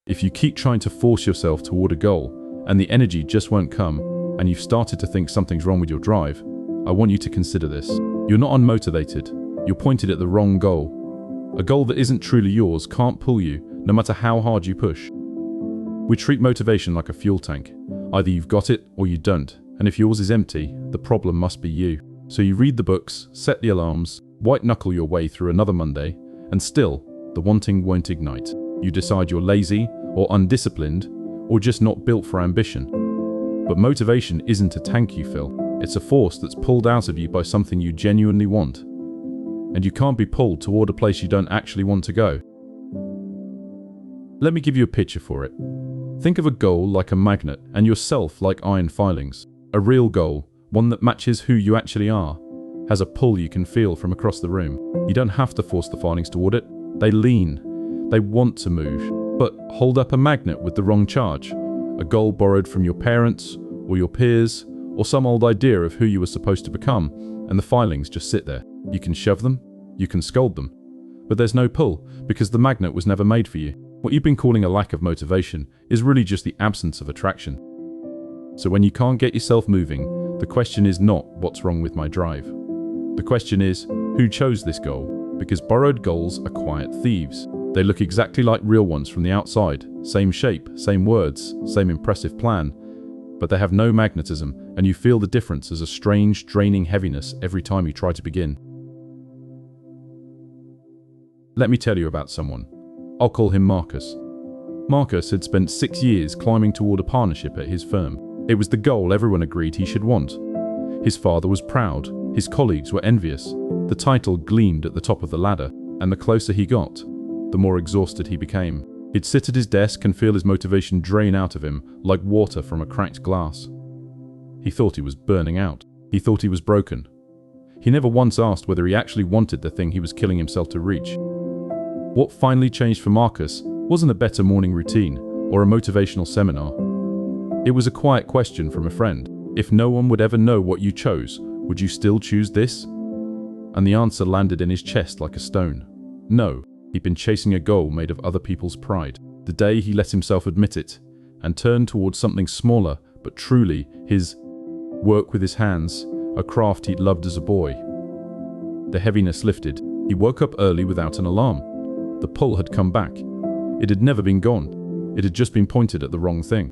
If you keep trying to force yourself toward a goal and the energy just won't come, and you've started to think something's wrong with your drive, I want you to consider this. You're not unmotivated. You're pointed at the wrong goal. A goal that isn't truly yours can't pull you, no matter how hard you push. We treat motivation like a fuel tank. Either you've got it or you don't, and if yours is empty, the problem must be you. So you read the books, set the alarms, white-knuckle your way through another Monday, and still, the wanting won't ignite. You decide you're lazy, or undisciplined, or just not built for ambition. But motivation isn't a tank you fill. It's a force that's pulled out of you by something you genuinely want. And you can't be pulled toward a place you don't actually want to go. Let me give you a picture for it. Think of a goal like a magnet and yourself like iron filings. A real goal, one that matches who you actually are, has a pull you can feel from across the room. You don't have to force the filings toward it. They lean. They want to move. But hold up a magnet with the wrong charge, a goal borrowed from your parents or your peers or some old idea of who you were supposed to become, and the filings just sit there. You can shove them, you can scold them, but there's no pull because the magnet was never made for you. What you've been calling a lack of motivation is really just the absence of attraction. So when you can't get yourself moving, the question is not what's wrong with my drive. The question is, who chose this goal? Because borrowed goals are quiet thieves. They look exactly like real ones from the outside, same shape, same words, same impressive plan, but they have no magnetism, and you feel the difference as a strange, draining heaviness every time you try to begin. Let me tell you about someone. I'll call him Marcus. Marcus had spent 6 years climbing toward a partnership at his firm. It was the goal everyone agreed he should want. His father was proud, his colleagues were envious, the title gleamed at the top of the ladder, and the closer he got, the more exhausted he became. He'd sit at his desk and feel his motivation drain out of him like water from a cracked glass. He thought he was burning out. He thought he was broken. He never once asked whether he actually wanted the thing he was killing himself to reach. What finally changed for Marcus wasn't a better morning routine or a motivational seminar. It was a quiet question from a friend. If no one would ever know what you chose, would you still choose this? And the answer landed in his chest like a stone. No. He'd been chasing a goal made of other people's pride. The day he let himself admit it and turned towards something smaller but truly his, work with his hands, a craft he'd loved as a boy. The heaviness lifted. He woke up early without an alarm. The pull had come back. It had never been gone. It had just been pointed at the wrong thing.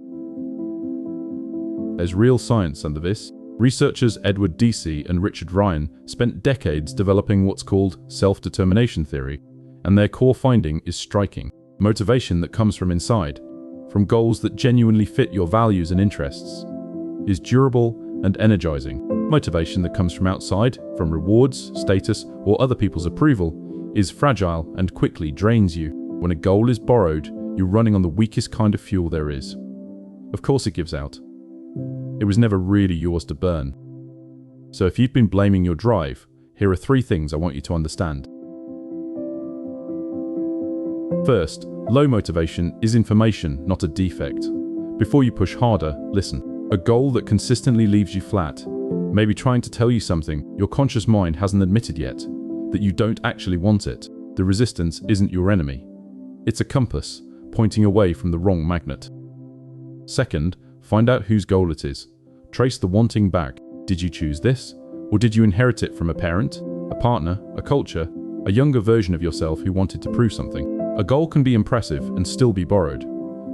There's real science under this. Researchers Edward Deci and Richard Ryan spent decades developing what's called self-determination theory, and their core finding is striking. Motivation that comes from inside, from goals that genuinely fit your values and interests, is durable and energizing. Motivation that comes from outside, from rewards, status, or other people's approval, is fragile and quickly drains you. When a goal is borrowed, you're running on the weakest kind of fuel there is. Of course it gives out. It was never really yours to burn. So if you've been blaming your drive, here are 3 things I want you to understand. First, low motivation is information, not a defect. Before you push harder, listen. A goal that consistently leaves you flat, maybe trying to tell you something your conscious mind hasn't admitted yet, that you don't actually want it. The resistance isn't your enemy. It's a compass, pointing away from the wrong magnet. Second, find out whose goal it is. Trace the wanting back. Did you choose this? Or did you inherit it from a parent, a partner, a culture, a younger version of yourself who wanted to prove something? A goal can be impressive and still be borrowed.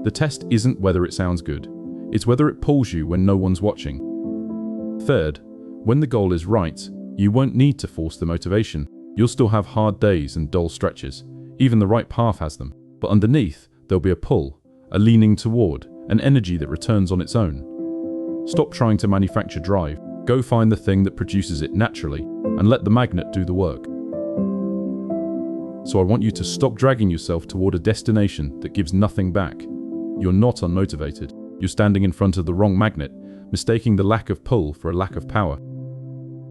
The test isn't whether it sounds good. It's whether it pulls you when no one's watching. Third, when the goal is right, you won't need to force the motivation. You'll still have hard days and dull stretches. Even the right path has them. But underneath, there'll be a pull, a leaning toward, an energy that returns on its own. Stop trying to manufacture drive. Go find the thing that produces it naturally and let the magnet do the work. So I want you to stop dragging yourself toward a destination that gives nothing back. You're not unmotivated. You're standing in front of the wrong magnet, mistaking the lack of pull for a lack of power.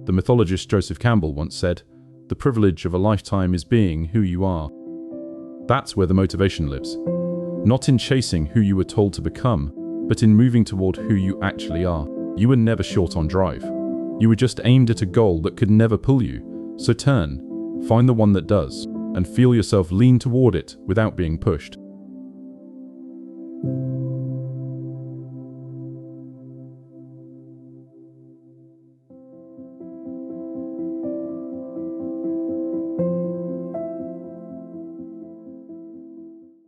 The mythologist Joseph Campbell once said, "The privilege of a lifetime is being who you are." That's where the motivation lives. Not in chasing who you were told to become, but in moving toward who you actually are. You were never short on drive. You were just aimed at a goal that could never pull you. So turn, find the one that does, and feel yourself lean toward it without being pushed.